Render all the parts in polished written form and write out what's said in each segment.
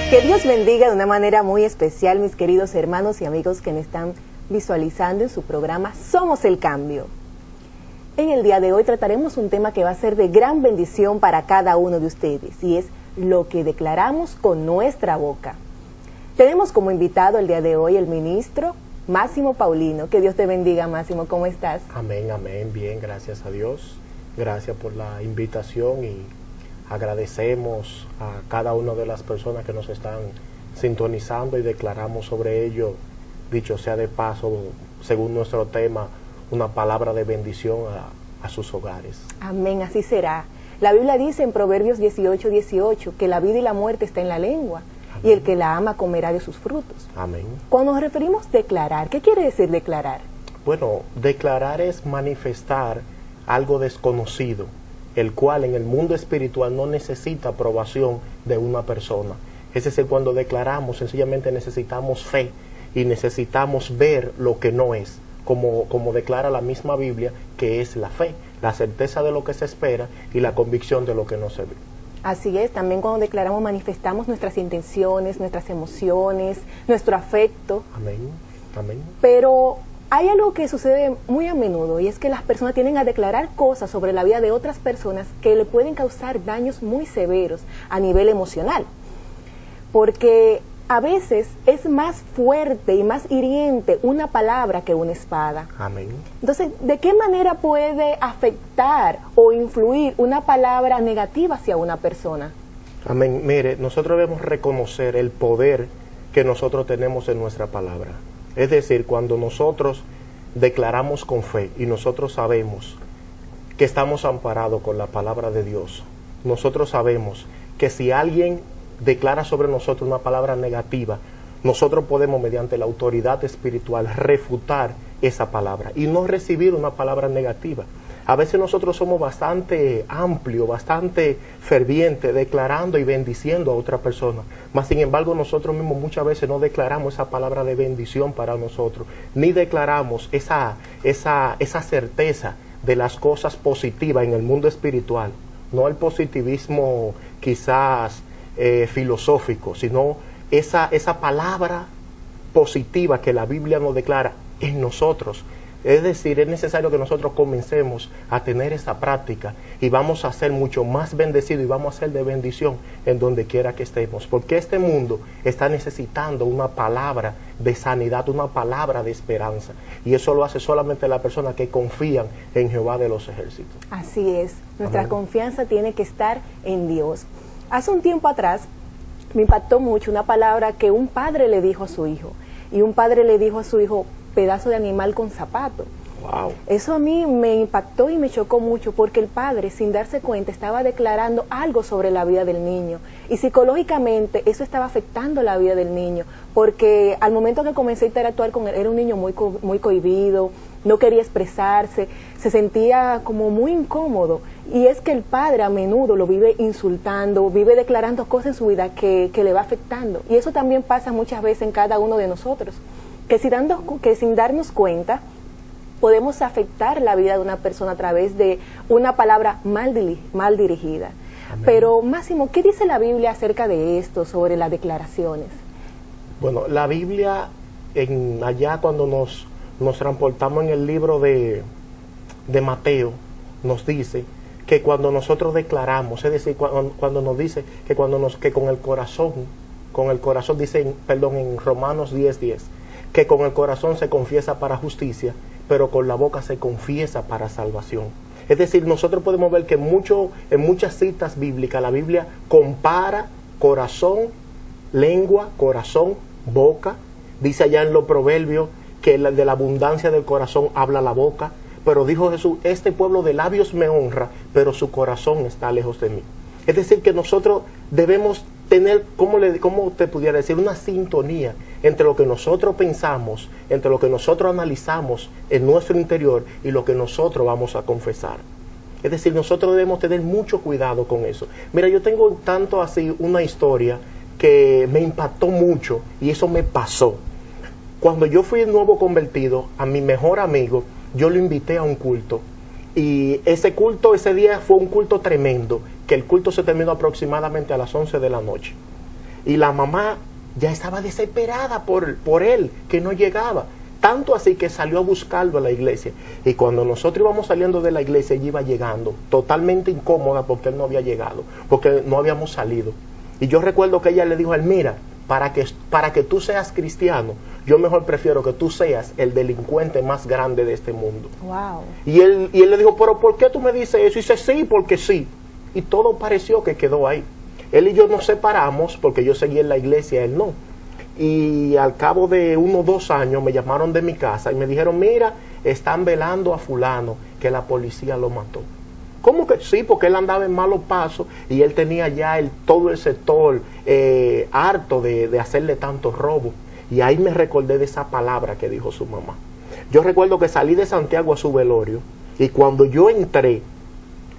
Que Dios bendiga de una manera muy especial, mis queridos hermanos y amigos que me están visualizando en su programa Somos el Cambio. En el día de hoy trataremos un tema que va a ser de gran bendición para cada uno de ustedes, y es lo que declaramos con nuestra boca. Tenemos como invitado el día de hoy el ministro Máximo Paulino. Que Dios te bendiga, Máximo, ¿cómo estás? Amén, amén, bien, gracias a Dios. Gracias por la invitación y agradecemos a cada una de las personas que nos están sintonizando y declaramos sobre ello, dicho sea de paso, según nuestro tema, una palabra de bendición a sus hogares. Amén, así será. La Biblia dice en Proverbios 18:18 que la vida y la muerte está en la lengua. Amén. Y el que la ama comerá de sus frutos. Amén. Cuando nos referimos a declarar, ¿qué quiere decir declarar? Bueno, declarar es manifestar algo desconocido, el cual en el mundo espiritual no necesita aprobación de una persona. Es decir, cuando declaramos, sencillamente necesitamos fe y necesitamos ver lo que no es, como declara la misma Biblia, que es la fe, la certeza de lo que se espera y la convicción de lo que no se ve. Así es, también cuando declaramos manifestamos nuestras intenciones, nuestras emociones, nuestro afecto. Amén, amén. Pero hay algo que sucede muy a menudo, y es que las personas tienden a declarar cosas sobre la vida de otras personas que le pueden causar daños muy severos a nivel emocional. Porque a veces es más fuerte y más hiriente una palabra que una espada. Amén. Entonces, ¿de qué manera puede afectar o influir una palabra negativa hacia una persona? Amén. Mire, nosotros debemos reconocer el poder que nosotros tenemos en nuestra palabra. Es decir, cuando nosotros declaramos con fe y nosotros sabemos que estamos amparados con la palabra de Dios, nosotros sabemos que si alguien declara sobre nosotros una palabra negativa, nosotros podemos, mediante la autoridad espiritual, refutar esa palabra y no recibir una palabra negativa. A veces nosotros somos bastante amplios, bastante fervientes, declarando y bendiciendo a otra persona. Mas, sin embargo, nosotros mismos muchas veces no declaramos esa palabra de bendición para nosotros, ni declaramos esa certeza de las cosas positivas en el mundo espiritual. No el positivismo quizás filosófico, sino esa palabra positiva que la Biblia nos declara en nosotros. Es decir, es necesario que nosotros comencemos a tener esa práctica y vamos a ser mucho más bendecidos y vamos a ser de bendición en donde quiera que estemos, porque este mundo está necesitando una palabra de sanidad, una palabra de esperanza, y eso lo hace solamente las personas que confían en Jehová de los ejércitos. Así es, nuestra Amén. Confianza tiene que estar en Dios. Hace un tiempo atrás me impactó mucho una palabra que un padre le dijo a su hijo, y un padre le dijo a su hijo: pedazo de animal con zapato. Wow. Eso a mí me impactó y me chocó mucho, porque el padre, sin darse cuenta, estaba declarando algo sobre la vida del niño, y psicológicamente eso estaba afectando la vida del niño, porque al momento que comencé a interactuar con él, era un niño muy cohibido, no quería expresarse, se sentía como muy incómodo, y es que el padre a menudo lo vive insultando, vive declarando cosas en su vida que le va afectando, y eso también pasa muchas veces en cada uno de nosotros, que sin darnos cuenta podemos afectar la vida de una persona a través de una palabra mal dirigida. Amén. Pero, Máximo, ¿qué dice la Biblia acerca de esto, sobre las declaraciones? Bueno, la Biblia, allá cuando nos transportamos en el libro de Mateo, nos dice que cuando nosotros declaramos, es decir, cuando nos dice que que con el corazón dice, en Romanos 10:10, que con el corazón se confiesa para justicia, pero con la boca se confiesa para salvación. Es decir, nosotros podemos ver que en muchas citas bíblicas la Biblia compara corazón, lengua, corazón, boca. Dice allá en los Proverbios que de la abundancia del corazón habla la boca. Pero dijo Jesús: este pueblo de labios me honra, pero su corazón está lejos de mí. Es decir, que nosotros debemos tener, ¿cómo te pudiera decir? Una sintonía entre lo que nosotros pensamos, entre lo que nosotros analizamos en nuestro interior y lo que nosotros vamos a confesar. Es decir, nosotros debemos tener mucho cuidado con eso. Mira, yo tengo tanto así una historia que me impactó mucho, y eso me pasó. Cuando yo fui nuevo convertido, a mi mejor amigo, yo lo invité a un culto. Y ese culto, ese día fue un culto tremendo, que el culto se terminó aproximadamente a las 11 de la noche. Y la mamá ya estaba desesperada por él, que no llegaba. Tanto así que salió a buscarlo a la iglesia. Y cuando nosotros íbamos saliendo de la iglesia, ella iba llegando, totalmente incómoda porque él no había llegado, porque no habíamos salido. Y yo recuerdo que ella le dijo a él, mira, para que tú seas cristiano, yo mejor prefiero que tú seas el delincuente más grande de este mundo. Wow. Y él le dijo, pero ¿por qué tú me dices eso? Y dice, sí, porque sí. Y todo pareció que quedó ahí. Él y yo nos separamos porque yo seguía en la iglesia, él no. Y al cabo de 1 o 2 años me llamaron de mi casa y me dijeron, mira, están velando a fulano, que la policía lo mató. ¿Cómo que sí? Porque él andaba en malos pasos y él tenía ya todo el sector harto de hacerle tantos robos. Y ahí me recordé de esa palabra que dijo su mamá. Yo recuerdo que salí de Santiago a su velorio y cuando yo entré,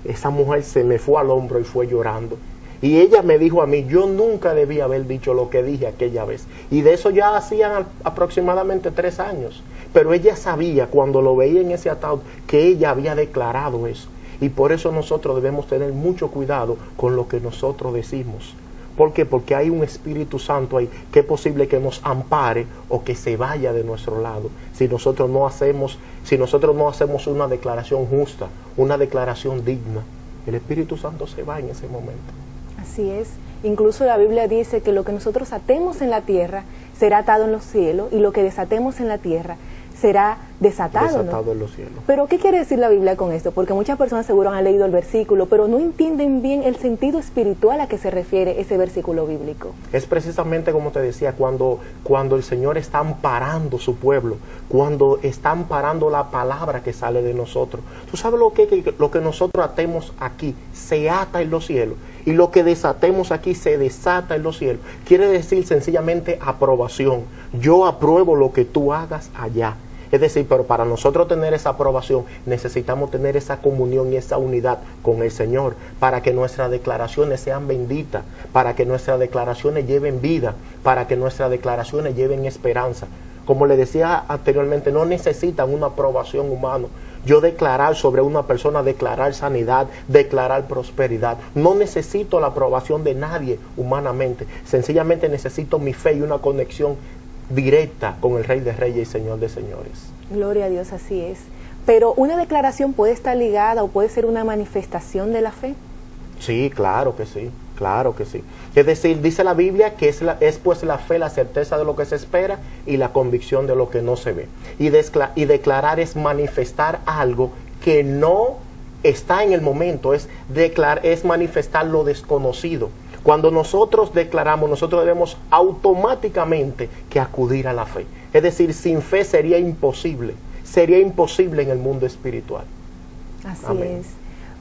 esa mujer se me fue al hombro y fue llorando. Y ella me dijo a mí, yo nunca debía haber dicho lo que dije aquella vez. Y de eso ya hacían aproximadamente 3 años. Pero ella sabía, cuando lo veía en ese ataúd, que ella había declarado eso. Y por eso nosotros debemos tener mucho cuidado con lo que nosotros decimos. ¿Por qué? Porque hay un Espíritu Santo ahí que es posible que nos ampare o que se vaya de nuestro lado si nosotros no hacemos una declaración justa, una declaración digna. El Espíritu Santo se va en ese momento. Así es. Incluso la Biblia dice que lo que nosotros atemos en la tierra será atado en los cielos y lo que desatemos en la tierra será desatado, ¿no? En los cielos. Pero ¿qué quiere decir la Biblia con esto? Porque muchas personas seguro han leído el versículo, pero no entienden bien el sentido espiritual a que se refiere ese versículo bíblico. Es precisamente como te decía, cuando el Señor está amparando su pueblo, cuando está amparando la palabra que sale de nosotros. ¿Tú sabes lo que nosotros atemos aquí se ata en los cielos? Y lo que desatemos aquí se desata en los cielos. Quiere decir sencillamente aprobación. Yo apruebo lo que tú hagas allá. Es decir, pero para nosotros tener esa aprobación necesitamos tener esa comunión y esa unidad con el Señor para que nuestras declaraciones sean benditas, para que nuestras declaraciones lleven vida, para que nuestras declaraciones lleven esperanza. Como le decía anteriormente, no necesitan una aprobación humana. Yo declarar sobre una persona, declarar sanidad, declarar prosperidad. No necesito la aprobación de nadie humanamente. Sencillamente necesito mi fe y una conexión directa con el Rey de Reyes y Señor de Señores. Gloria a Dios, así es. Pero una declaración puede estar ligada o puede ser una manifestación de la fe. Sí, claro que sí, claro que sí. Es decir, dice la Biblia que es pues la fe, la certeza de lo que se espera y la convicción de lo que no se ve. Y declarar es manifestar algo que no está en el momento, es manifestar lo desconocido. Cuando nosotros declaramos, nosotros debemos automáticamente que acudir a la fe. Es decir, sin fe sería imposible en el mundo espiritual. Así Amén. es.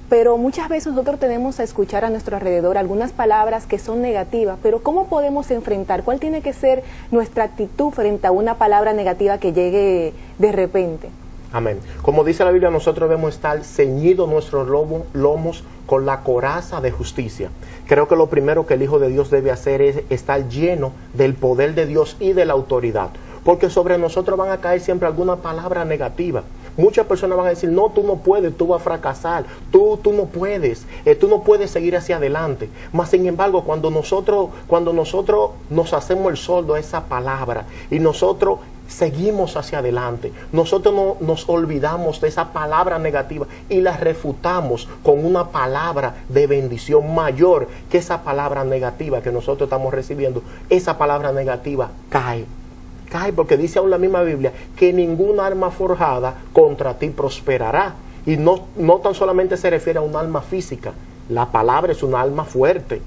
Pero muchas veces nosotros tenemos a escuchar a nuestro alrededor algunas palabras que son negativas, pero ¿cómo podemos enfrentar? ¿Cuál tiene que ser nuestra actitud frente a una palabra negativa que llegue de repente? Amén. Como dice la Biblia, nosotros debemos estar ceñidos nuestros lomos con la coraza de justicia. Creo que lo primero que el Hijo de Dios debe hacer es estar lleno del poder de Dios y de la autoridad. Porque sobre nosotros van a caer siempre alguna palabra negativa. Muchas personas van a decir, no, tú no puedes, tú vas a fracasar, tú no puedes seguir hacia adelante. Mas sin embargo, cuando nosotros nos hacemos el sordo a esa palabra y nosotros seguimos hacia adelante, nosotros no nos olvidamos de esa palabra negativa y la refutamos con una palabra de bendición mayor que esa palabra negativa que nosotros estamos recibiendo. Esa palabra negativa cae porque dice aún la misma Biblia que ningún arma forjada contra ti prosperará. Y no tan solamente se refiere a un alma física, la palabra es una alma fuerte.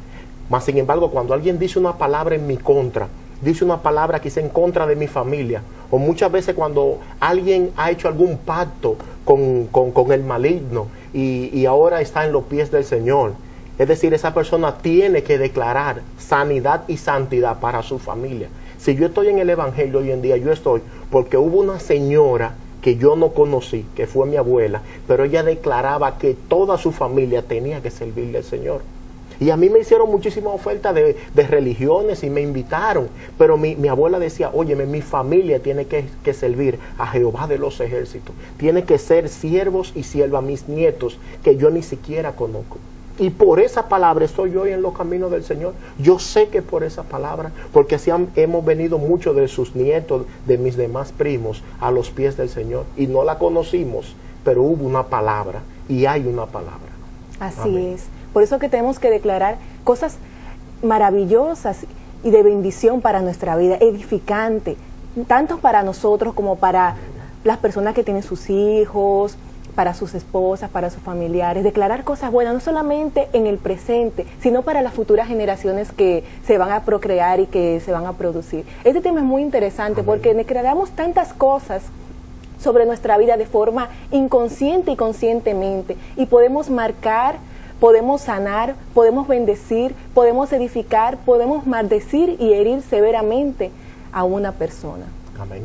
Mas sin embargo, cuando alguien dice una palabra en mi contra, dice una palabra quizá en contra de mi familia, o muchas veces cuando alguien ha hecho algún pacto con el maligno y ahora está en los pies del Señor, es decir, esa persona tiene que declarar sanidad y santidad para su familia. Si yo estoy en el Evangelio hoy en día, yo estoy porque hubo una señora que yo no conocí, que fue mi abuela, pero ella declaraba que toda su familia tenía que servirle al Señor. Y a mí me hicieron muchísimas ofertas de religiones y me invitaron, pero mi abuela decía, óyeme, mi familia tiene que servir a Jehová de los ejércitos, tiene que ser siervos y siervas mis nietos, que yo ni siquiera conozco. Y por esa palabra estoy yo hoy en los caminos del Señor. Yo sé que por esa palabra, porque así hemos venido muchos de sus nietos, de mis demás primos, a los pies del Señor. Y no la conocimos, pero hubo una palabra y hay una palabra. Así Amén. es. Por eso que tenemos que declarar cosas maravillosas y de bendición para nuestra vida, edificante, tanto para nosotros como para las personas que tienen sus hijos, para sus esposas, para sus familiares, declarar cosas buenas, no solamente en el presente, sino para las futuras generaciones que se van a procrear y que se van a producir. Este tema es muy interesante. Amén. Porque declaramos tantas cosas sobre nuestra vida de forma inconsciente y conscientemente, y podemos marcar, podemos sanar, podemos bendecir, podemos edificar, podemos maldecir y herir severamente a una persona. Amén.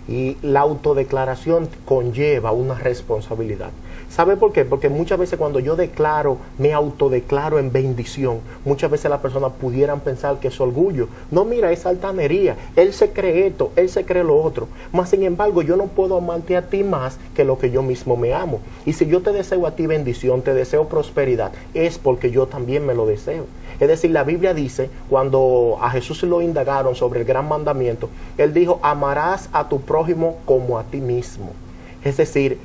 Y la autodeclaración conlleva una responsabilidad. ¿Sabe por qué? Porque muchas veces cuando yo declaro, me autodeclaro en bendición, muchas veces las personas pudieran pensar que es orgullo. No, mira, es altanería. Él se cree esto, él se cree lo otro. Mas, sin embargo, yo no puedo amarte a ti más que lo que yo mismo me amo. Y si yo te deseo a ti bendición, te deseo prosperidad, es porque yo también me lo deseo. Es decir, la Biblia dice, cuando a Jesús lo indagaron sobre el gran mandamiento, Él dijo, amarás a tu prójimo como a ti mismo. Es decir,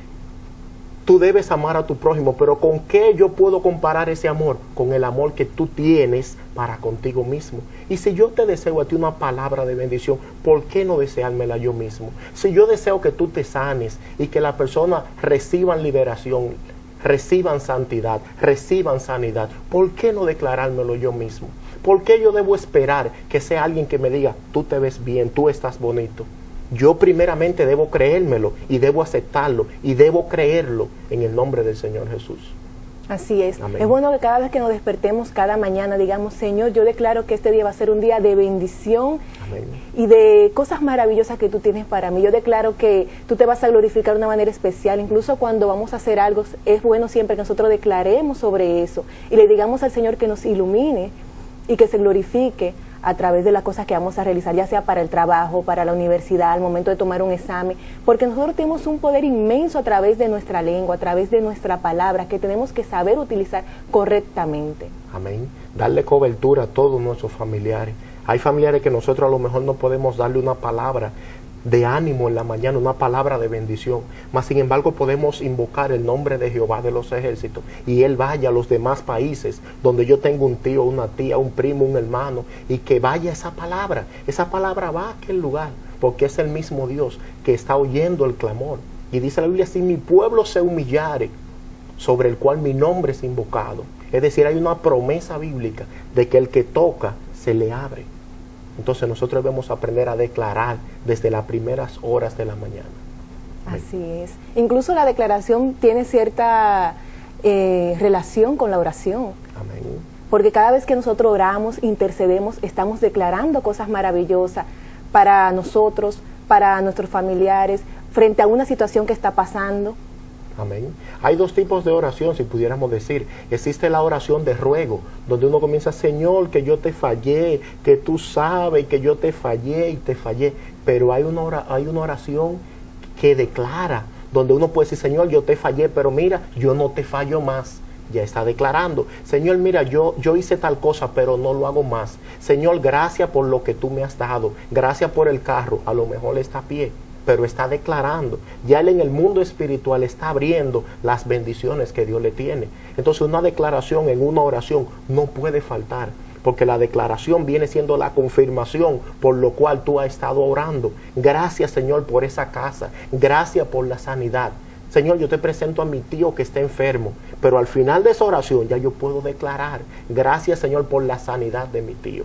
tú debes amar a tu prójimo, pero ¿con qué yo puedo comparar ese amor? Con el amor que tú tienes para contigo mismo. Y si yo te deseo a ti una palabra de bendición, ¿por qué no deseármela yo mismo? Si yo deseo que tú te sanes y que las personas reciban liberación, reciban santidad, reciban sanidad, ¿por qué no declarármelo yo mismo? ¿Por qué yo debo esperar que sea alguien que me diga, tú te ves bien, tú estás bonito? Yo primeramente debo creérmelo y debo aceptarlo y debo creerlo en el nombre del Señor Jesús. Así es. Amén. Es bueno que cada vez que nos despertemos, cada mañana, digamos, Señor, yo declaro que este día va a ser un día de bendición. Amén. Y de cosas maravillosas que tú tienes para mí. Yo declaro que tú te vas a glorificar de una manera especial. Incluso cuando vamos a hacer algo, es bueno siempre que nosotros declaremos sobre eso y le digamos al Señor que nos ilumine y que se glorifique a través de las cosas que vamos a realizar, ya sea para el trabajo, para la universidad, al momento de tomar un examen, porque nosotros tenemos un poder inmenso a través de nuestra lengua, a través de nuestra palabra, que tenemos que saber utilizar correctamente. Amén. Darle cobertura a todos nuestros familiares. Hay familiares que nosotros a lo mejor no podemos darle una palabra de ánimo en la mañana, una palabra de bendición, mas sin embargo podemos invocar el nombre de Jehová de los ejércitos y Él vaya a los demás países donde yo tengo un tío, una tía, un primo, un hermano, y que vaya esa palabra va a aquel lugar, porque es el mismo Dios que está oyendo el clamor. Y dice la Biblia, si mi pueblo se humillare, sobre el cual mi nombre es invocado. Es decir, hay una promesa bíblica de que el que toca se le abre. Entonces nosotros debemos aprender a declarar desde las primeras horas de la mañana. Amén. Así es. Incluso la declaración tiene cierta relación con la oración. Amén. Porque cada vez que nosotros oramos, intercedemos, estamos declarando cosas maravillosas para nosotros, para nuestros familiares, frente a una situación que está pasando. Amén. Hay dos tipos de oración, si pudiéramos decir. Existe la oración de ruego, donde uno comienza, Señor, que yo te fallé, que tú sabes que yo te fallé y te fallé. Pero hay una oración que declara, donde uno puede decir, Señor, yo te fallé, pero mira, yo no te fallo más. Ya está declarando, Señor, mira, yo hice tal cosa, pero no lo hago más. Señor, gracias por lo que tú me has dado. Gracias por el carro, a lo mejor está a pie, pero está declarando. Ya él en el mundo espiritual está abriendo las bendiciones que Dios le tiene. Entonces una declaración en una oración no puede faltar, porque la declaración viene siendo la confirmación por lo cual tú has estado orando. Gracias, Señor, por esa casa. Gracias por la sanidad. Señor, yo te presento a mi tío que está enfermo, pero al final de esa oración ya yo puedo declarar, gracias, Señor, por la sanidad de mi tío.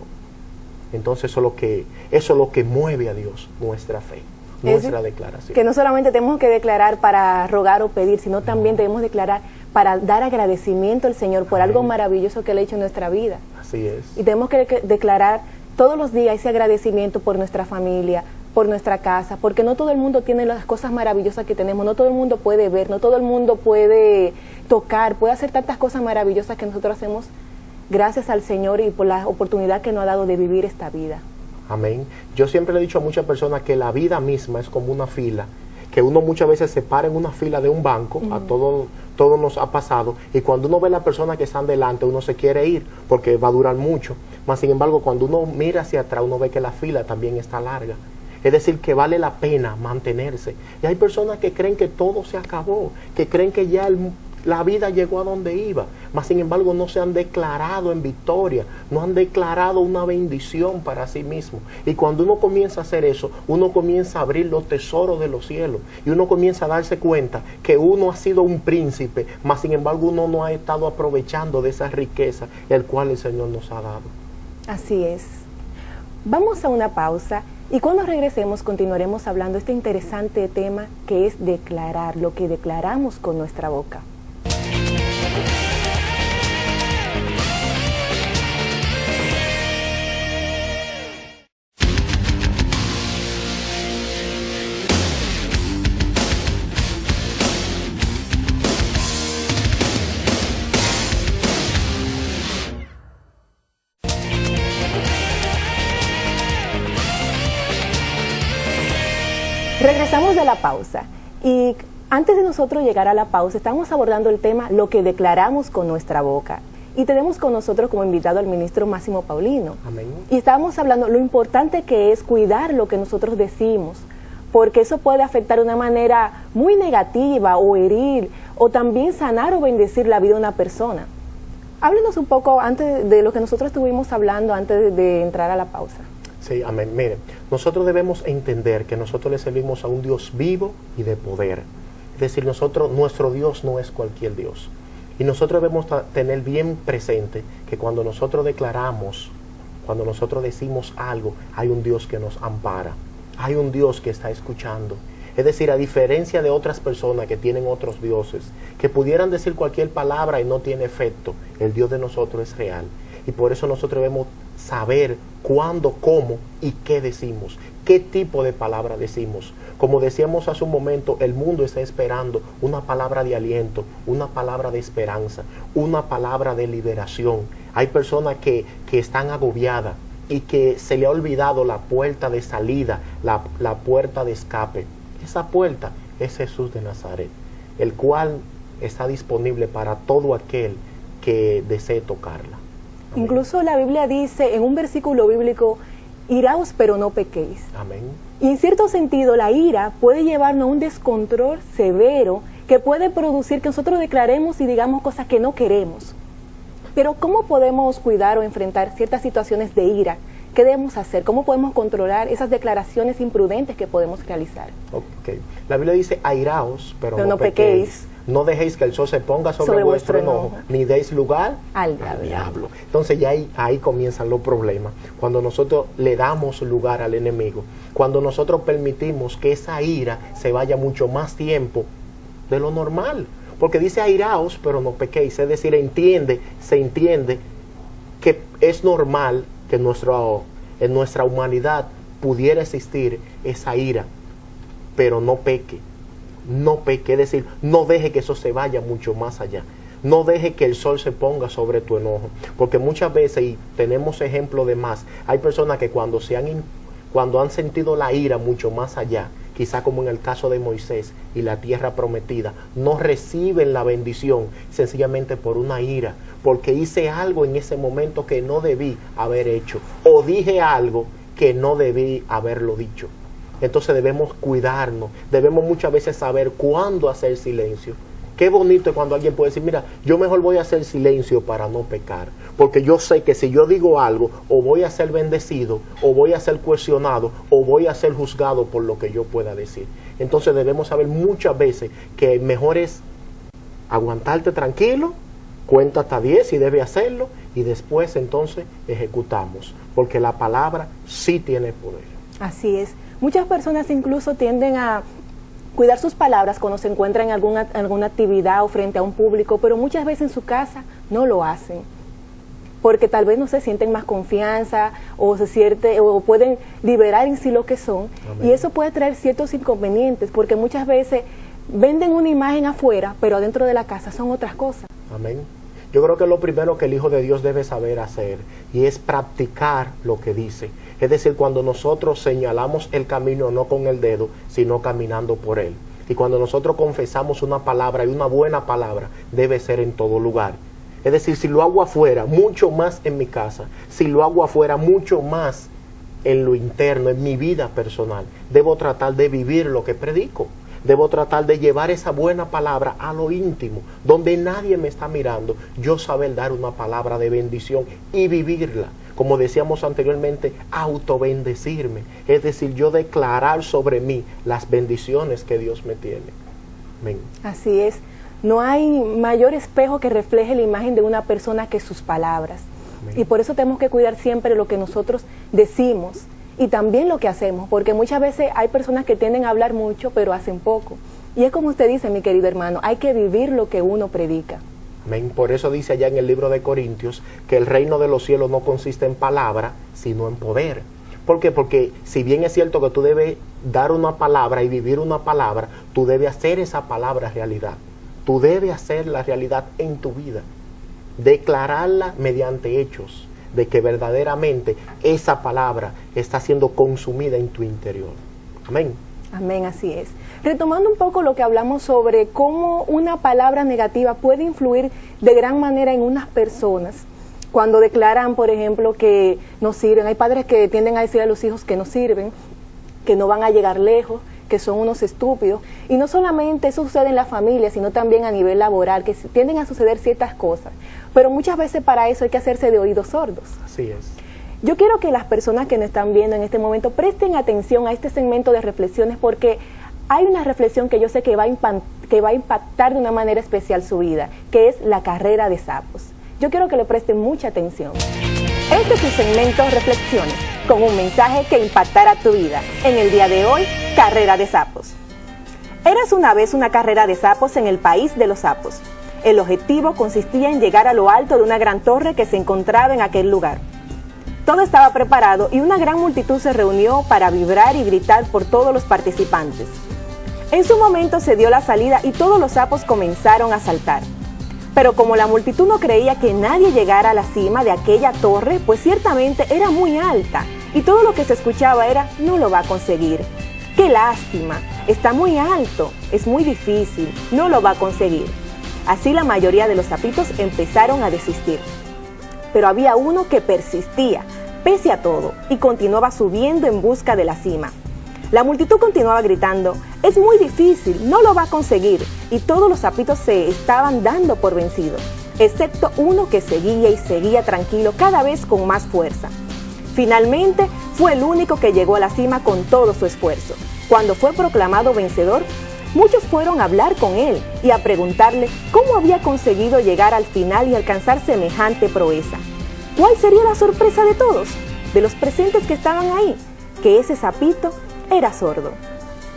Entonces eso es lo que mueve a Dios, nuestra fe. Nuestra declaración. Que no solamente tenemos que declarar para rogar o pedir, sino también debemos declarar para dar agradecimiento al Señor por algo maravilloso que Él ha hecho en nuestra vida. Así es. Y tenemos que declarar todos los días ese agradecimiento por nuestra familia, por nuestra casa, porque no todo el mundo tiene las cosas maravillosas que tenemos, no todo el mundo puede ver, no todo el mundo puede tocar, puede hacer tantas cosas maravillosas que nosotros hacemos gracias al Señor y por la oportunidad que nos ha dado de vivir esta vida. Amén. Yo siempre le he dicho a muchas personas que la vida misma es como una fila que uno muchas veces se para en una fila de un banco, a todo nos ha pasado, y cuando uno ve a la persona que están delante, uno se quiere ir porque va a durar mucho. Mas sin embargo, cuando uno mira hacia atrás, uno ve que la fila también está larga. Es decir, que vale la pena mantenerse. Y hay personas que creen que todo se acabó, que creen que ya la vida llegó a donde iba, mas sin embargo no se han declarado en victoria, no han declarado una bendición para sí mismo. Y cuando uno comienza a hacer eso, uno comienza a abrir los tesoros de los cielos, y uno comienza a darse cuenta que uno ha sido un príncipe, mas sin embargo uno no ha estado aprovechando de esa riqueza el cual el Señor nos ha dado. Así es. Vamos a una pausa y cuando regresemos continuaremos hablando de este interesante tema que es declarar, lo que declaramos con nuestra boca. Regresamos de la pausa y antes de nosotros llegar a la pausa estamos abordando el tema lo que declaramos con nuestra boca y tenemos con nosotros como invitado al ministro Máximo Paulino. Amén. Y estábamos hablando lo importante que es cuidar lo que nosotros decimos, porque eso puede afectar de una manera muy negativa o herir o también sanar o bendecir la vida de una persona. Háblenos un poco antes de lo que nosotros estuvimos hablando antes de entrar a la pausa. Sí, amén. Miren, nosotros debemos entender que nosotros le servimos a un Dios vivo y de poder. Es decir, nuestro Dios no es cualquier Dios. Y nosotros debemos tener bien presente que cuando nosotros declaramos, cuando nosotros decimos algo, hay un Dios que nos ampara. Hay un Dios que está escuchando. Es decir, a diferencia de otras personas que tienen otros dioses, que pudieran decir cualquier palabra y no tiene efecto, el Dios de nosotros es real. Y por eso nosotros debemos saber cuándo, cómo y qué decimos, qué tipo de palabra decimos. Como decíamos hace un momento, el mundo está esperando una palabra de aliento, una palabra de esperanza, una palabra de liberación. Hay personas que están agobiadas y que se le ha olvidado la puerta de salida, la puerta de escape. Esa puerta es Jesús de Nazaret, el cual está disponible para todo aquel que desee tocarla. Amén. Incluso la Biblia dice en un versículo bíblico, iraos pero no pequéis. Amén. Y en cierto sentido la ira puede llevarnos a un descontrol severo que puede producir que nosotros declaremos y digamos cosas que no queremos. Pero ¿cómo podemos cuidar o enfrentar ciertas situaciones de ira? ¿Qué debemos hacer? ¿Cómo podemos controlar esas declaraciones imprudentes que podemos realizar? Okay. La Biblia dice, airaos, pero no pequéis. pequéis. No dejéis que el sol se ponga sobre vuestro enojo, ni deis lugar al diablo. Entonces ya ahí comienzan los problemas. Cuando nosotros le damos lugar al enemigo, cuando nosotros permitimos que esa ira se vaya mucho más tiempo de lo normal. Porque dice airaos, pero no pequéis. Es decir, se entiende que es normal que en nuestra humanidad pudiera existir esa ira, pero no peque. No peque, es decir, no deje que eso se vaya mucho más allá. No deje que el sol se ponga sobre tu enojo. Porque muchas veces, y tenemos ejemplo de más, hay personas que cuando han sentido la ira mucho más allá, quizá como en el caso de Moisés y la tierra prometida, no reciben la bendición sencillamente por una ira, porque hice algo en ese momento que no debí haber hecho, o dije algo que no debí haberlo dicho. Entonces debemos cuidarnos, debemos muchas veces saber cuándo hacer silencio. Qué bonito es cuando alguien puede decir, mira, yo mejor voy a hacer silencio para no pecar, porque yo sé que si yo digo algo, o voy a ser bendecido, o voy a ser cuestionado, o voy a ser juzgado por lo que yo pueda decir. Entonces debemos saber muchas veces que mejor es aguantarte tranquilo, cuenta hasta 10 si debe hacerlo, y después entonces ejecutamos, porque la palabra sí tiene poder. Así es. Muchas personas incluso tienden a cuidar sus palabras cuando se encuentran en alguna actividad o frente a un público, pero muchas veces en su casa no lo hacen, porque tal vez no se sienten más confianza o pueden liberar en sí lo que son. Amén. Y eso puede traer ciertos inconvenientes, porque muchas veces venden una imagen afuera, pero adentro de la casa son otras cosas. Amén. Yo creo que lo primero que el Hijo de Dios debe saber hacer y es practicar lo que dice. Es decir, cuando nosotros señalamos el camino no con el dedo, sino caminando por él. Y cuando nosotros confesamos una palabra, y una buena palabra debe ser en todo lugar. Es decir, si lo hago afuera, mucho más en mi casa. Si lo hago afuera, mucho más en lo interno, en mi vida personal. Debo tratar de vivir lo que predico. Debo tratar de llevar esa buena palabra a lo íntimo, donde nadie me está mirando. Yo saber dar una palabra de bendición y vivirla. Como decíamos anteriormente, autobendecirme. Es decir, yo declarar sobre mí las bendiciones que Dios me tiene. Amén. Así es. No hay mayor espejo que refleje la imagen de una persona que sus palabras. Amén. Y por eso tenemos que cuidar siempre lo que nosotros decimos y también lo que hacemos, porque muchas veces hay personas que tienden a hablar mucho pero hacen poco. Y es como usted dice, mi querido hermano, hay que vivir lo que uno predica. Amén. Por eso dice allá en el libro de Corintios que el reino de los cielos no consiste en palabra, sino en poder. ¿Por qué? Porque si bien es cierto que tú debes dar una palabra y vivir una palabra, tú debes hacer esa palabra realidad. Tú debes hacer la realidad en tu vida. Declararla mediante hechos de que verdaderamente esa palabra está siendo consumida en tu interior. Amén. Amén, así es. Retomando un poco lo que hablamos sobre cómo una palabra negativa puede influir de gran manera en unas personas, cuando declaran, por ejemplo, que no sirven. Hay padres que tienden a decir a los hijos que no sirven, que no van a llegar lejos, que son unos estúpidos. Y no solamente eso sucede en la familia, sino también a nivel laboral, que tienden a suceder ciertas cosas. Pero muchas veces para eso hay que hacerse de oídos sordos. Así es. Yo quiero que las personas que nos están viendo en este momento presten atención a este segmento de reflexiones, porque hay una reflexión que yo sé que va a impactar de una manera especial su vida, que es la carrera de sapos. Yo quiero que le presten mucha atención. Este es su segmento Reflexiones, con un mensaje que impactará tu vida. En el día de hoy, carrera de sapos. Eras una vez una carrera de sapos en el país de los sapos. El objetivo consistía en llegar a lo alto de una gran torre que se encontraba en aquel lugar. Todo estaba preparado y una gran multitud se reunió para vibrar y gritar por todos los participantes. En su momento se dio la salida y todos los sapos comenzaron a saltar. Pero como la multitud no creía que nadie llegara a la cima de aquella torre, pues ciertamente era muy alta y todo lo que se escuchaba era: no lo va a conseguir. ¡Qué lástima! Está muy alto, es muy difícil, no lo va a conseguir. Así la mayoría de los sapitos empezaron a desistir. Pero había uno que persistía, pese a todo, y continuaba subiendo en busca de la cima. La multitud continuaba gritando: es muy difícil, no lo va a conseguir, y todos los sapitos se estaban dando por vencidos, excepto uno que seguía y seguía tranquilo, cada vez con más fuerza. Finalmente, fue el único que llegó a la cima con todo su esfuerzo. Cuando fue proclamado vencedor, muchos fueron a hablar con él y a preguntarle cómo había conseguido llegar al final y alcanzar semejante proeza. ¿Cuál sería la sorpresa de todos, de los presentes que estaban ahí? Que ese sapito era sordo.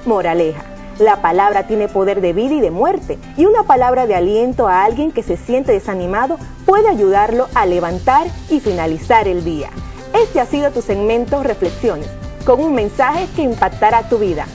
Moraleja: la palabra tiene poder de vida y de muerte, y una palabra de aliento a alguien que se siente desanimado puede ayudarlo a levantar y finalizar el día. Este ha sido tu segmento Reflexiones, con un mensaje que impactará tu vida.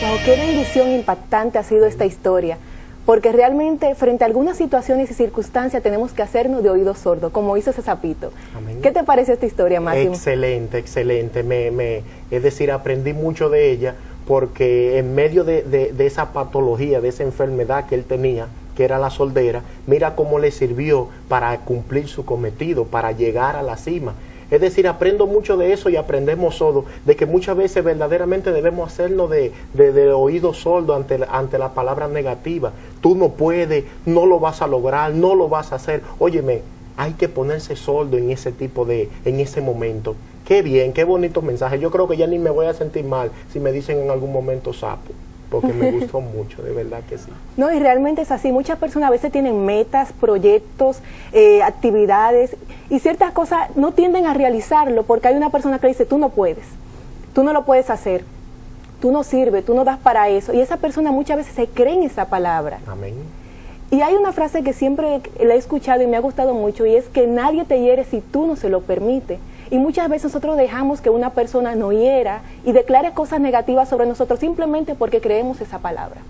Wow, qué bendición impactante ha sido esta historia, porque realmente frente a algunas situaciones y circunstancias tenemos que hacernos de oídos sordos, como hizo ese sapito. Amén. ¿Qué te parece esta historia, Máximo? Excelente, excelente. Es decir, aprendí mucho de ella, porque en medio de esa patología, de esa enfermedad que él tenía, que era la sordera, mira cómo le sirvió para cumplir su cometido, para llegar a la cima. Es decir, aprendo mucho de eso y aprendemos todos, de que muchas veces verdaderamente debemos hacernos de oído sordo ante la palabra negativa. Tú no puedes, no lo vas a lograr, no lo vas a hacer. Óyeme, hay que ponerse sordo en ese momento. Qué bien, qué bonito mensaje. Yo creo que ya ni me voy a sentir mal si me dicen en algún momento sapo, porque me gustó mucho, de verdad que sí. No, y realmente es así. Muchas personas a veces tienen metas, proyectos, actividades, y ciertas cosas no tienden a realizarlo porque hay una persona que le dice: tú no puedes, tú no lo puedes hacer, tú no sirves, tú no das para eso. Y esa persona muchas veces se cree en esa palabra. Amén. Y hay una frase que siempre la he escuchado y me ha gustado mucho, y es que nadie te hiere si tú no se lo permites. Y muchas veces nosotros dejamos que una persona nos hiera y declare cosas negativas sobre nosotros simplemente porque creemos esa palabra.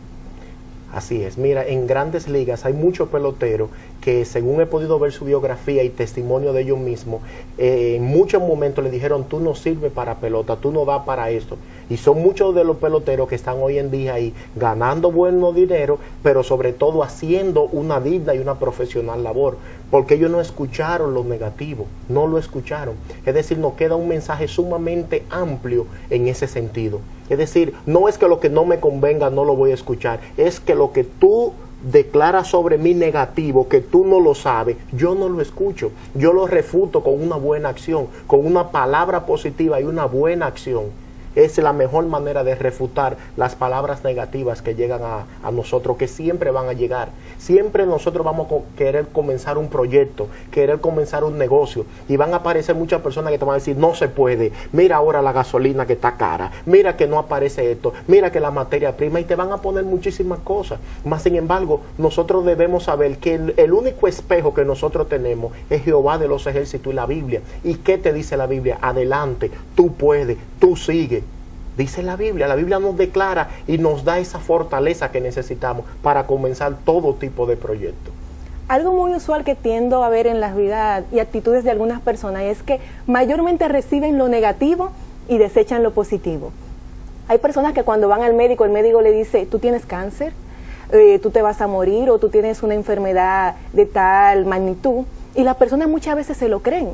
Así es, mira, en Grandes Ligas hay muchos peloteros que, según he podido ver su biografía y testimonio de ellos mismos, en muchos momentos le dijeron: tú no sirves para pelota, tú no das para esto. Y son muchos de los peloteros que están hoy en día ahí ganando buen dinero, pero sobre todo haciendo una digna y una profesional labor, porque ellos no escucharon lo negativo, no lo escucharon. Es decir, nos queda un mensaje sumamente amplio en ese sentido. Es decir, no es que lo que no me convenga no lo voy a escuchar, es que lo que tú declaras sobre mí negativo, que tú no lo sabes, yo no lo escucho. Yo lo refuto con una buena acción, con una palabra positiva y una buena acción. Es la mejor manera de refutar las palabras negativas que llegan a nosotros, que siempre van a llegar. Siempre nosotros vamos a querer comenzar un proyecto, querer comenzar un negocio, y van a aparecer muchas personas que te van a decir: no se puede, mira ahora la gasolina que está cara, mira que no aparece esto, mira que la materia prima, y te van a poner muchísimas cosas. Mas sin embargo, nosotros debemos saber que el único espejo que nosotros tenemos es Jehová de los ejércitos y la Biblia. ¿Y qué te dice la Biblia? Adelante, tú puedes, tú sigue. Dice la Biblia nos declara y nos da esa fortaleza que necesitamos para comenzar todo tipo de proyectos. Algo muy usual que tiendo a ver en las vidas y actitudes de algunas personas es que mayormente reciben lo negativo y desechan lo positivo. Hay personas que cuando van al médico, el médico le dice: tú tienes cáncer, tú te vas a morir, o tú tienes una enfermedad de tal magnitud, y las personas muchas veces se lo creen.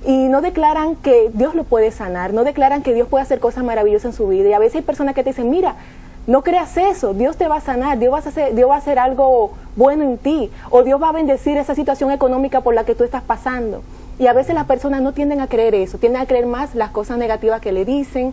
Y no declaran que Dios lo puede sanar, no declaran que Dios puede hacer cosas maravillosas en su vida. Y a veces hay personas que te dicen: mira, no creas eso, Dios te va a sanar, Dios va a hacer algo bueno en ti, o Dios va a bendecir esa situación económica por la que tú estás pasando. Y a veces las personas no tienden a creer eso, tienden a creer más las cosas negativas que le dicen,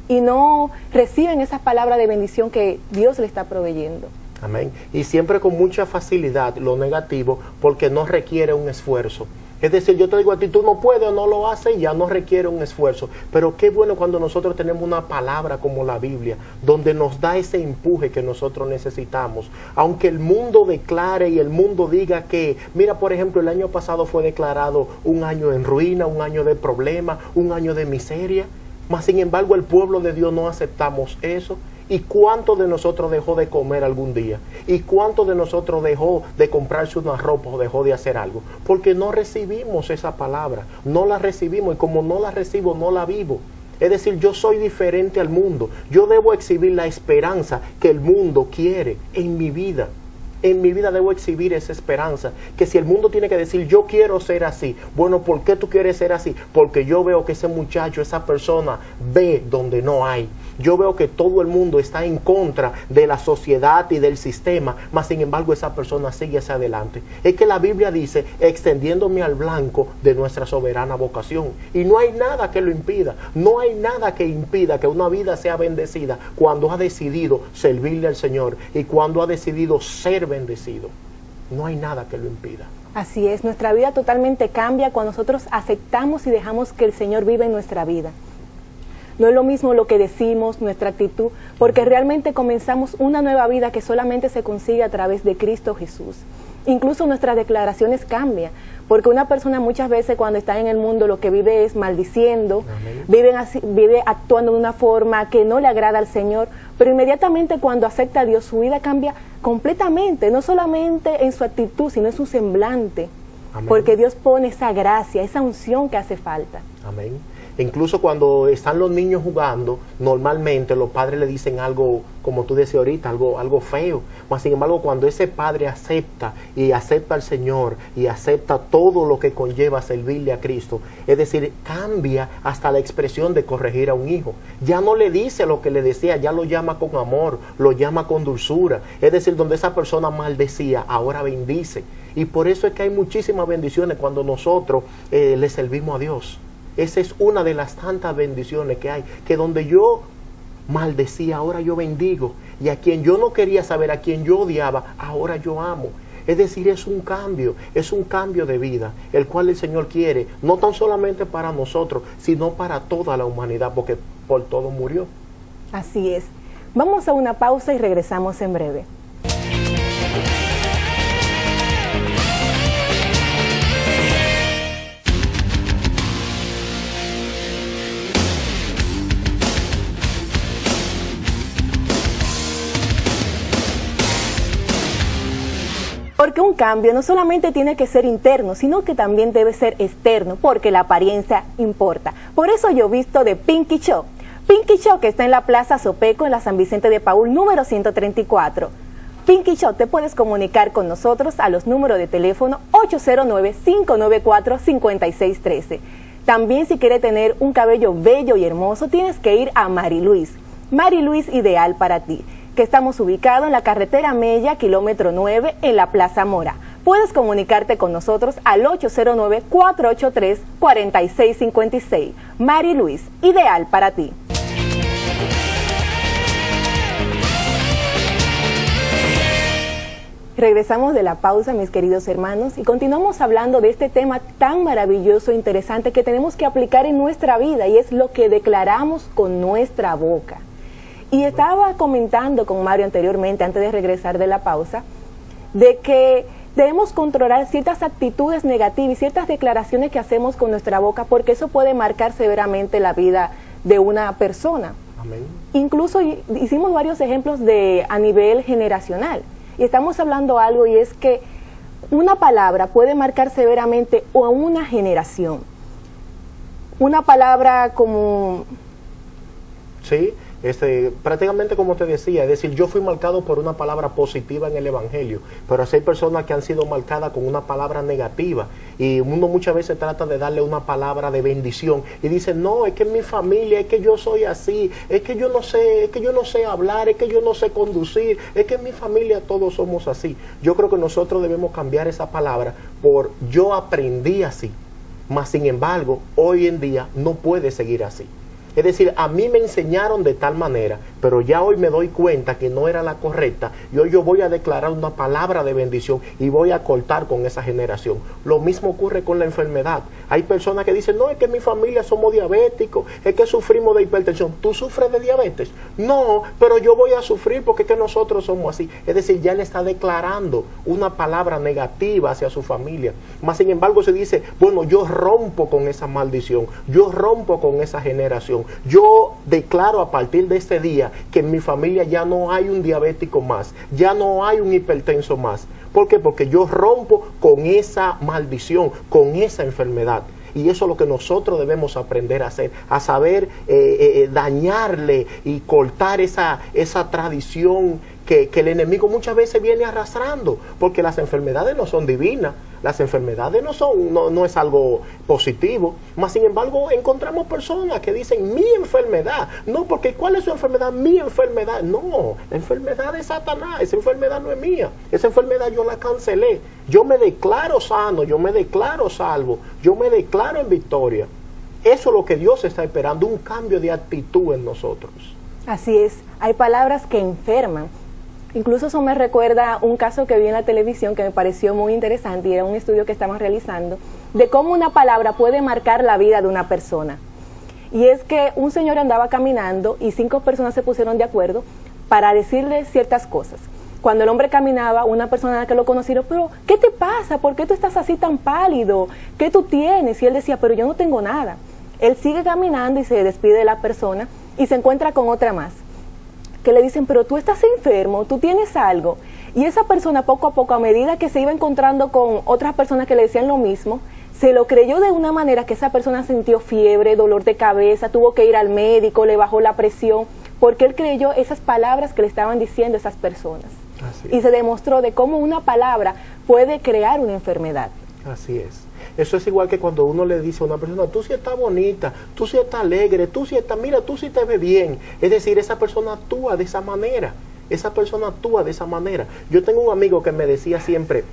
y no reciben esas palabras de bendición que Dios le está proveyendo. Amén. Y siempre con mucha facilidad lo negativo, porque no requiere un esfuerzo. Es decir, yo te digo a ti: tú no puedes o no lo haces, y ya no requiere un esfuerzo. Pero qué bueno cuando nosotros tenemos una palabra como la Biblia, donde nos da ese empuje que nosotros necesitamos. Aunque el mundo declare y el mundo diga que, mira, por ejemplo, el año pasado fue declarado un año en ruina, un año de problemas, un año de miseria. Mas sin embargo, el pueblo de Dios no aceptamos eso. ¿Y cuánto de nosotros dejó de comer algún día? ¿Y cuánto de nosotros dejó de comprarse una ropa o dejó de hacer algo? Porque no recibimos esa palabra, no la recibimos, y como no la recibo, no la vivo. Es decir, yo soy diferente al mundo. Yo debo exhibir la esperanza que el mundo quiere en mi vida. En mi vida debo exhibir esa esperanza, que si el mundo tiene que decir: yo quiero ser así, bueno, ¿por qué tú quieres ser así? Porque yo veo que ese muchacho, esa persona ve donde no hay. Yo veo que todo el mundo está en contra de la sociedad y del sistema, mas sin embargo esa persona sigue hacia adelante. Es que la Biblia dice: extendiéndome al blanco de nuestra soberana vocación. Y no hay nada que lo impida, no hay nada que impida que una vida sea bendecida cuando ha decidido servirle al Señor y cuando ha decidido ser bendecido. No hay nada que lo impida. Así es, nuestra vida totalmente cambia cuando nosotros aceptamos y dejamos que el Señor viva en nuestra vida. No es lo mismo lo que decimos, nuestra actitud, porque realmente comenzamos una nueva vida que solamente se consigue a través de Cristo Jesús. Incluso nuestras declaraciones cambian, porque una persona muchas veces cuando está en el mundo lo que vive es maldiciendo, vive actuando de una forma que no le agrada al Señor, pero inmediatamente cuando acepta a Dios, su vida cambia completamente, no solamente en su actitud, sino en su semblante. Amén. Porque Dios pone esa gracia, esa unción que hace falta. Amén. Incluso cuando están los niños jugando, normalmente los padres le dicen algo, como tú decías ahorita, algo feo. Mas sin embargo, cuando ese padre acepta al Señor y acepta todo lo que conlleva servirle a Cristo, es decir, cambia hasta la expresión de corregir a un hijo. Ya no le dice lo que le decía, ya lo llama con amor, lo llama con dulzura. Es decir, donde esa persona maldecía, ahora bendice. Y por eso es que hay muchísimas bendiciones cuando nosotros le servimos a Dios. Esa es una de las tantas bendiciones que hay, que donde yo maldecía, ahora yo bendigo, y a quien yo no quería saber, a quien yo odiaba, ahora yo amo. Es decir, es un cambio de vida, el cual el Señor quiere, no tan solamente para nosotros, sino para toda la humanidad, porque por todo murió. Así es. Vamos a una pausa y regresamos en breve. Porque un cambio no solamente tiene que ser interno, sino que también debe ser externo, porque la apariencia importa. Por eso yo visto de Pinky Shop. Pinky Shop, que está en la Plaza Sopeco, en la San Vicente de Paúl, número 134. Pinky Shop, te puedes comunicar con nosotros a los números de teléfono 809-594-5613. También, si quieres tener un cabello bello y hermoso, tienes que ir a Mari Luis. Mari Luis, ideal para ti, que estamos ubicados en la carretera Mella, kilómetro 9, en la Plaza Mora. Puedes comunicarte con nosotros al 809-483-4656. Mari Luis, ideal para ti. Regresamos de la pausa, mis queridos hermanos, y continuamos hablando de este tema tan maravilloso e interesante que tenemos que aplicar en nuestra vida, y es lo que declaramos con nuestra boca. Y estaba comentando con Mario anteriormente, antes de regresar de la pausa, de que debemos controlar ciertas actitudes negativas y ciertas declaraciones que hacemos con nuestra boca, porque eso puede marcar severamente la vida de una persona. Amén. Incluso hicimos varios ejemplos a nivel generacional. Y estamos hablando algo, y es que una palabra puede marcar severamente a una generación. Una palabra como... Sí, prácticamente como te decía, es decir, yo fui marcado por una palabra positiva en el Evangelio, pero hay personas que han sido marcadas con una palabra negativa, y uno muchas veces trata de darle una palabra de bendición y dice, no, es que en mi familia, es que yo soy así, es que yo no sé hablar, es que yo no sé conducir, es que en mi familia todos somos así. Yo creo que nosotros debemos cambiar esa palabra por yo aprendí así, mas sin embargo, hoy en día no puede seguir así. Es decir, a mí me enseñaron de tal manera, pero ya hoy me doy cuenta que no era la correcta, y hoy yo voy a declarar una palabra de bendición y voy a cortar con esa generación. Lo mismo ocurre con la enfermedad. Hay personas que dicen, no, es que en mi familia somos diabéticos, es que sufrimos de hipertensión. ¿Tú sufres de diabetes? No, pero yo voy a sufrir porque es que nosotros somos así. Es decir, ya le está declarando una palabra negativa hacia su familia. Más sin embargo se dice, bueno, yo rompo con esa maldición, yo rompo con esa generación. Yo declaro a partir de este día que en mi familia ya no hay un diabético más, ya no hay un hipertenso más. ¿Por qué? Porque yo rompo con esa maldición, con esa enfermedad. Y eso es lo que nosotros debemos aprender a hacer, a saber dañarle y cortar esa tradición que el enemigo muchas veces viene arrastrando, porque las enfermedades no son divinas, las enfermedades no es algo positivo, mas sin embargo encontramos personas que dicen mi enfermedad, no, porque ¿cuál es su enfermedad? Mi enfermedad, no, la enfermedad es Satanás, esa enfermedad no es mía, esa enfermedad yo la cancelé, yo me declaro sano, yo me declaro salvo, yo me declaro en victoria. Eso es lo que Dios está esperando, un cambio de actitud en nosotros. Así es, hay palabras que enferman. Incluso eso me recuerda un caso que vi en la televisión que me pareció muy interesante, y era un estudio que estaban realizando de cómo una palabra puede marcar la vida de una persona. Y es que un señor andaba caminando y 5 personas se pusieron de acuerdo para decirle ciertas cosas. Cuando el hombre caminaba, una persona que lo conocieron, pero ¿qué te pasa? ¿Por qué tú estás así tan pálido? ¿Qué tú tienes? Y él decía, pero yo no tengo nada. Él sigue caminando y se despide de la persona y se encuentra con otra más, que le dicen, pero tú estás enfermo, tú tienes algo. Y esa persona poco a poco, a medida que se iba encontrando con otras personas que le decían lo mismo, se lo creyó de una manera que esa persona sintió fiebre, dolor de cabeza, tuvo que ir al médico, le bajó la presión, porque él creyó esas palabras que le estaban diciendo esas personas. Y se demostró de cómo una palabra puede crear una enfermedad. Así es. Eso es igual que cuando uno le dice a una persona, tú sí estás bonita, tú sí estás alegre, tú sí estás, mira, tú sí te ves bien. Es decir, esa persona actúa de esa manera, esa persona actúa de esa manera. Yo tengo un amigo que me decía siempre,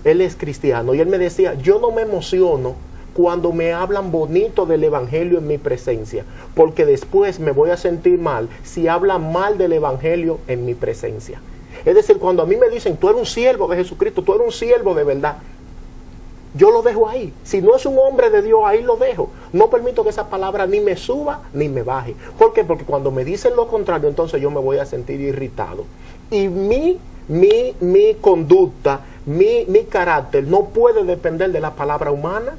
él es cristiano, y él me decía, yo no me emociono cuando me hablan bonito del evangelio en mi presencia, porque después me voy a sentir mal si hablan mal del evangelio en mi presencia. Es decir, cuando a mí me dicen, tú eres un siervo de Jesucristo, tú eres un siervo de verdad, yo lo dejo ahí. Si no es un hombre de Dios, ahí lo dejo. No permito que esa palabra ni me suba ni me baje. ¿Por qué? Porque cuando me dicen lo contrario, entonces yo me voy a sentir irritado. Y mi conducta, mi carácter no puede depender de la palabra humana.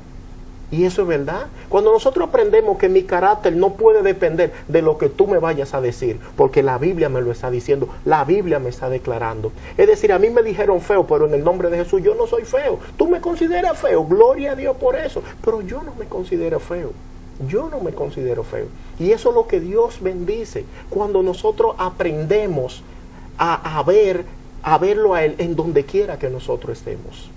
Y eso es verdad. Cuando nosotros aprendemos que mi carácter no puede depender de lo que tú me vayas a decir, porque la Biblia me lo está diciendo, la Biblia me está declarando. Es decir, a mí me dijeron feo, pero en el nombre de Jesús yo no soy feo. Tú me consideras feo, gloria a Dios por eso, pero yo no me considero feo. Yo no me considero feo. Y eso es lo que Dios bendice. Cuando nosotros aprendemos a verlo a Él en donde quiera que nosotros estemos.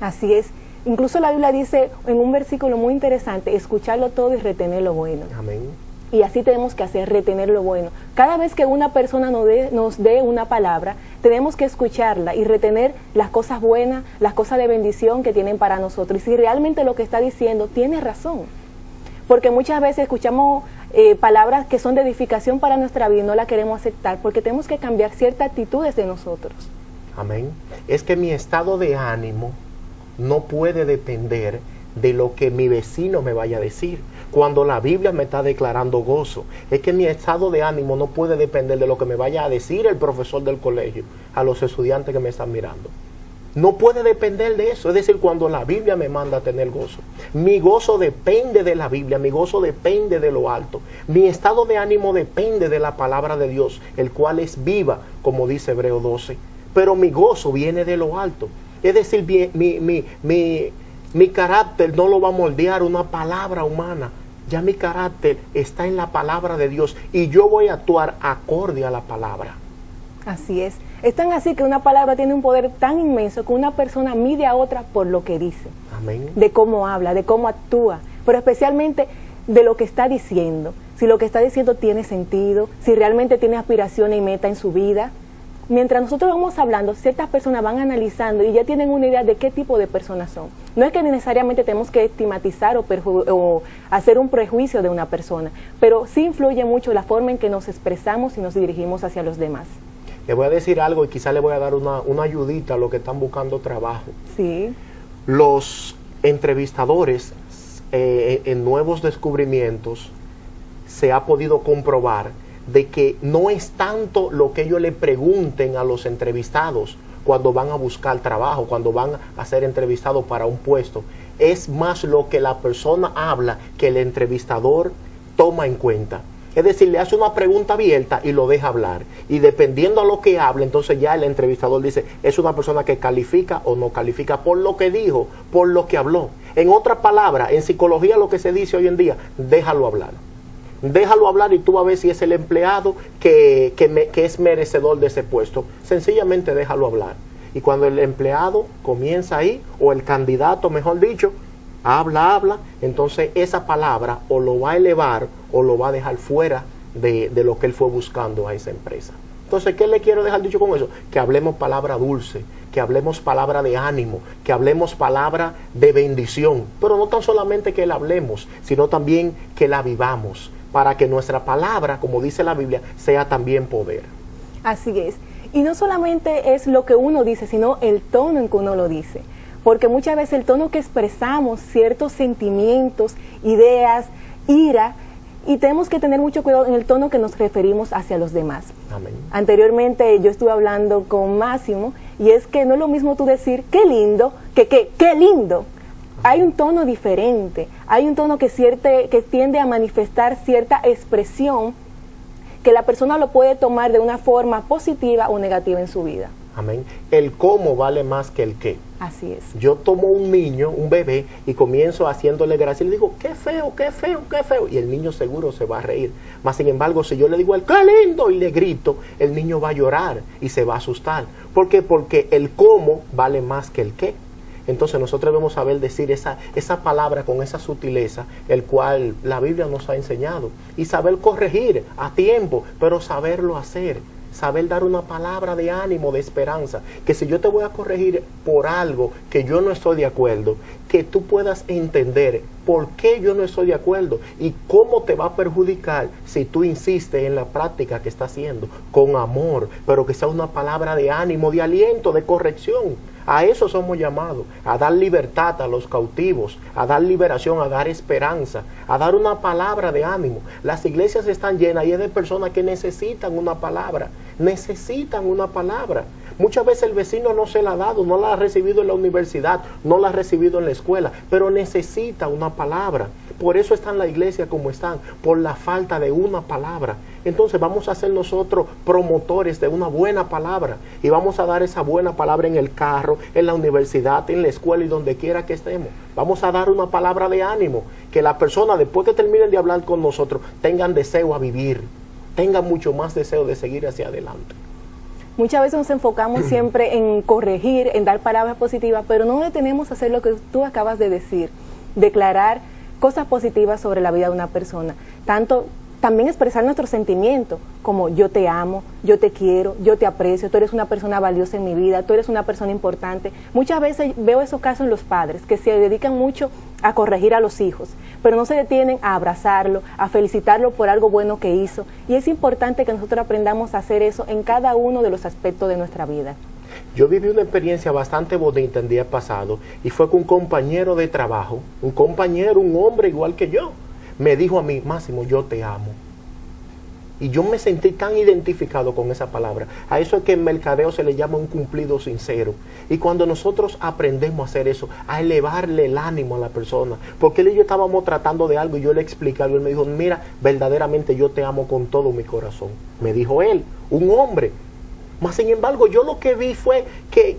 Así es. Incluso la Biblia dice en un versículo muy interesante, escucharlo todo y retener lo bueno. Amén. Y así tenemos que hacer, retener lo bueno. Cada vez que una persona nos dé una palabra, tenemos que escucharla y retener las cosas buenas, las cosas de bendición que tienen para nosotros. Y si realmente lo que está diciendo tiene razón. Porque muchas veces escuchamos palabras que son de edificación para nuestra vida y no la queremos aceptar porque tenemos que cambiar ciertas actitudes de nosotros. Amén. Es que mi estado de ánimo no puede depender de lo que mi vecino me vaya a decir. Cuando la Biblia me está declarando gozo, es que mi estado de ánimo no puede depender de lo que me vaya a decir el profesor del colegio a los estudiantes que me están mirando. No puede depender de eso. Es decir, cuando la Biblia me manda a tener gozo, mi gozo depende de la Biblia, mi gozo depende de lo alto. Mi estado de ánimo depende de la palabra de Dios, el cual es viva, como dice Hebreo 12. Pero mi gozo viene de lo alto. Es decir, mi carácter no lo va a moldear una palabra humana. Ya mi carácter está en la palabra de Dios y yo voy a actuar acorde a la palabra. Así es. Es tan así que una palabra tiene un poder tan inmenso que una persona mide a otra por lo que dice. Amén. De cómo habla, de cómo actúa, pero especialmente de lo que está diciendo. Si lo que está diciendo tiene sentido, si realmente tiene aspiración y meta en su vida. Mientras nosotros vamos hablando, ciertas personas van analizando y ya tienen una idea de qué tipo de personas son. No es que necesariamente tenemos que estigmatizar o hacer un prejuicio de una persona, pero sí influye mucho la forma en que nos expresamos y nos dirigimos hacia los demás. Le voy a decir algo y quizá le voy a dar una ayudita a los que están buscando trabajo. Sí. Los entrevistadores en nuevos descubrimientos se ha podido comprobar de que no es tanto lo que ellos le pregunten a los entrevistados cuando van a buscar trabajo, cuando van a ser entrevistados para un puesto, es más lo que la persona habla que el entrevistador toma en cuenta. Es decir, le hace una pregunta abierta y lo deja hablar. Y dependiendo a lo que hable, entonces ya el entrevistador dice, es una persona que califica o no califica por lo que dijo, por lo que habló. En otras palabras, en psicología lo que se dice hoy en día, déjalo hablar. Déjalo hablar y tú vas a ver si es el empleado que es merecedor de ese puesto. Sencillamente déjalo hablar. Y cuando el empleado comienza ahí, o el candidato, mejor dicho, habla, entonces esa palabra o lo va a elevar o lo va a dejar fuera de lo que él fue buscando a esa empresa. Entonces, ¿qué le quiero dejar dicho con eso? Que hablemos palabra dulce, que hablemos palabra de ánimo, que hablemos palabra de bendición. Pero no tan solamente que la hablemos, sino también que la vivamos, para que nuestra palabra, como dice la Biblia, sea también poder. Así es. Y no solamente es lo que uno dice, sino el tono en que uno lo dice. Porque muchas veces el tono que expresamos, ciertos sentimientos, ideas, ira, y tenemos que tener mucho cuidado en el tono que nos referimos hacia los demás. Amén. Anteriormente yo estuve hablando con Máximo, y es que no es lo mismo tú decir, qué lindo, que qué lindo. Hay un tono diferente, hay un tono que tiende a manifestar cierta expresión que la persona lo puede tomar de una forma positiva o negativa en su vida. Amén. El cómo vale más que el qué. Así es. Yo tomo un niño, un bebé, y comienzo haciéndole gracia y le digo, qué feo, qué feo, qué feo. Y el niño seguro se va a reír. Mas, sin embargo, si yo le digo, qué lindo, y le grito, el niño va a llorar y se va a asustar. ¿Por qué? Porque el cómo vale más que el qué. Entonces nosotros debemos saber decir esa palabra con esa sutileza, el cual la Biblia nos ha enseñado. Y saber corregir a tiempo, pero saberlo hacer. Saber dar una palabra de ánimo, de esperanza, que si yo te voy a corregir por algo que yo no estoy de acuerdo, que tú puedas entender por qué yo no estoy de acuerdo y cómo te va a perjudicar si tú insistes en la práctica que estás haciendo, con amor, pero que sea una palabra de ánimo, de aliento, de corrección. A eso somos llamados, a dar libertad a los cautivos, a dar liberación, a dar esperanza, a dar una palabra de ánimo. Las iglesias están llenas y es de personas que necesitan una palabra, Muchas veces el vecino no se la ha dado, no la ha recibido en la universidad, no la ha recibido en la escuela, pero necesita una palabra. Por eso están la iglesia como están, por la falta de una palabra. Entonces vamos a ser nosotros promotores de una buena palabra y vamos a dar esa buena palabra en el carro, en la universidad, en la escuela y donde quiera que estemos. Vamos a dar una palabra de ánimo, que las personas después que terminen de hablar con nosotros tengan deseo a vivir, tengan mucho más deseo de seguir hacia adelante. Muchas veces nos enfocamos siempre en corregir, en dar palabras positivas, pero no detenemos a hacer lo que tú acabas de decir, declarar cosas positivas sobre la vida de una persona. También expresar nuestros sentimientos, como yo te amo, yo te quiero, yo te aprecio, tú eres una persona valiosa en mi vida, tú eres una persona importante. Muchas veces veo esos casos en los padres, que se dedican mucho a corregir a los hijos, pero no se detienen a abrazarlo, a felicitarlo por algo bueno que hizo. Y es importante que nosotros aprendamos a hacer eso en cada uno de los aspectos de nuestra vida. Yo viví una experiencia bastante bonita el día pasado y fue con un compañero de trabajo, un hombre igual que yo, me dijo a mí: Máximo, yo te amo. Y yo me sentí tan identificado con esa palabra. A eso es que en mercadeo se le llama un cumplido sincero. Y cuando nosotros aprendemos a hacer eso, a elevarle el ánimo a la persona, porque él y yo estábamos tratando de algo y yo le explicaba, y él me dijo: mira, verdaderamente yo te amo con todo mi corazón. Me dijo él, un hombre. Mas sin embargo, yo lo que vi fue que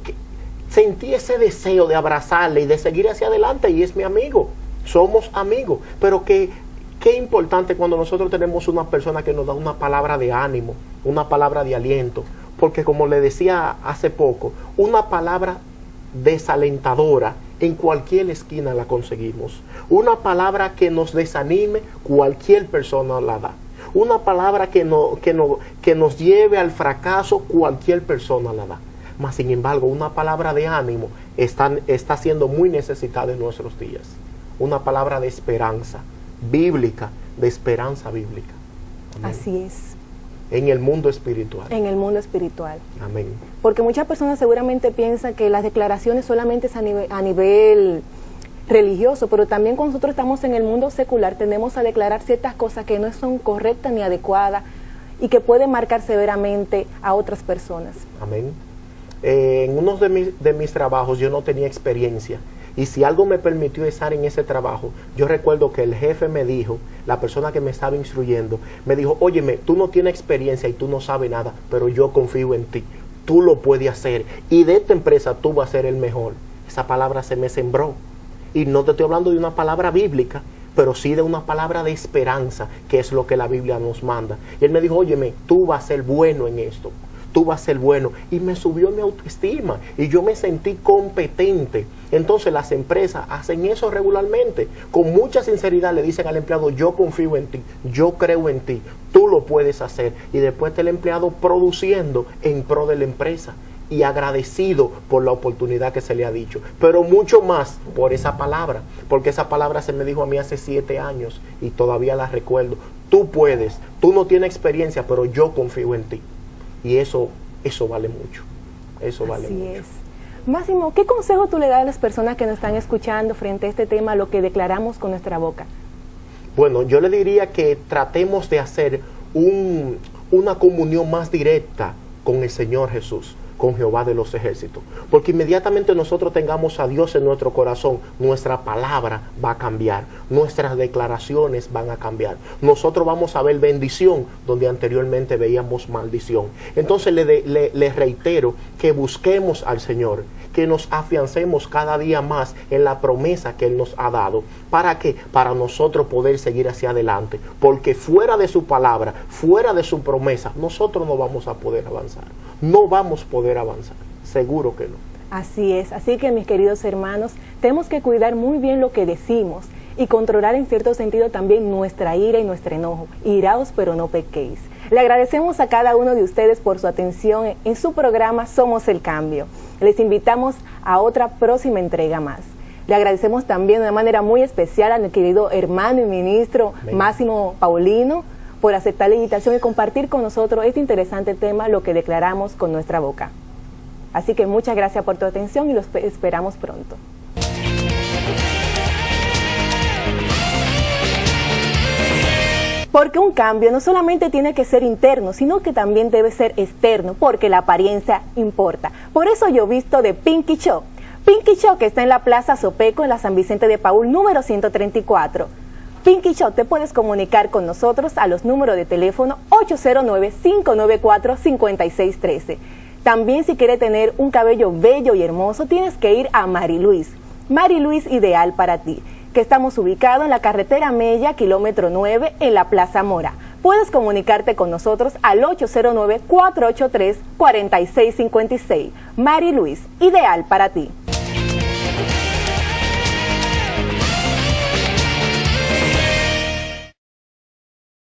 sentí ese deseo de abrazarle y de seguir hacia adelante, y es mi amigo. Somos amigos, pero qué importante cuando nosotros tenemos una persona que nos da una palabra de ánimo, una palabra de aliento, porque como le decía hace poco, una palabra desalentadora en cualquier esquina la conseguimos. Una palabra que nos desanime, cualquier persona la da. Una palabra que nos lleve al fracaso, cualquier persona la da. Mas sin embargo, una palabra de ánimo está siendo muy necesitada en nuestros días. Una palabra de esperanza bíblica, de esperanza bíblica. Amén. Así es. En el mundo espiritual. En el mundo espiritual. Amén. Porque muchas personas seguramente piensan que las declaraciones solamente es a nivel religioso, pero también cuando nosotros estamos en el mundo secular tenemos a declarar ciertas cosas que no son correctas ni adecuadas y que pueden marcar severamente a otras personas. Amén. En uno de mis trabajos yo no tenía experiencia. Y si algo me permitió estar en ese trabajo, yo recuerdo que el jefe me dijo, la persona que me estaba instruyendo, me dijo: óyeme, tú no tienes experiencia y tú no sabes nada, pero yo confío en ti, tú lo puedes hacer y de esta empresa tú vas a ser el mejor. Esa palabra se me sembró. Y no te estoy hablando de una palabra bíblica, pero sí de una palabra de esperanza, que es lo que la Biblia nos manda. Y él me dijo: óyeme, tú vas a ser bueno en esto. Tú vas a ser bueno. Y me subió mi autoestima y yo me sentí competente. Entonces las empresas hacen eso regularmente. Con mucha sinceridad le dicen al empleado: yo confío en ti, yo creo en ti, tú lo puedes hacer. Y después está el empleado produciendo en pro de la empresa y agradecido por la oportunidad que se le ha dicho, pero mucho más por esa palabra, porque esa palabra se me dijo a mí hace 7 años y todavía la recuerdo. Tú puedes, tú no tienes experiencia, pero yo confío en ti. Y eso vale mucho. Eso vale mucho. Así es. Máximo, ¿qué consejo tú le das a las personas que nos están escuchando frente a este tema, lo que declaramos con nuestra boca? Bueno, yo le diría que tratemos de hacer una comunión más directa con el Señor Jesús, con Jehová de los ejércitos, porque inmediatamente nosotros tengamos a Dios en nuestro corazón, nuestra palabra va a cambiar, nuestras declaraciones van a cambiar, nosotros vamos a ver bendición donde anteriormente veíamos maldición. Entonces le reitero que busquemos al Señor, que nos afiancemos cada día más en la promesa que Él nos ha dado. ¿Para qué? Para nosotros poder seguir hacia adelante, porque fuera de su palabra, fuera de su promesa, nosotros no vamos a poder avanzar. No vamos a poder avanzar, seguro que no. Así es, así que mis queridos hermanos, tenemos que cuidar muy bien lo que decimos y controlar en cierto sentido también nuestra ira y nuestro enojo. Iraos, pero no pequéis. Le agradecemos a cada uno de ustedes por su atención en su programa Somos el Cambio. Les invitamos a otra próxima entrega más. Le agradecemos también de una manera muy especial a mi querido hermano y ministro Máximo Paulino por aceptar la invitación y compartir con nosotros este interesante tema, lo que declaramos con nuestra boca. Así que muchas gracias por tu atención y los esperamos pronto. Porque un cambio no solamente tiene que ser interno, sino que también debe ser externo, porque la apariencia importa. Por eso yo visto de Pinky Shop. Pinky Shop, que está en la Plaza Sopeco, en la San Vicente de Paúl, número 134. Pinky Shop, te puedes comunicar con nosotros a los números de teléfono 809-594-5613. También si quieres tener un cabello bello y hermoso, tienes que ir a Mariluis. Mariluis, ideal para ti, que estamos ubicados en la carretera Mella, kilómetro 9, en la Plaza Mora. Puedes comunicarte con nosotros al 809-483-4656. Mariluis, ideal para ti.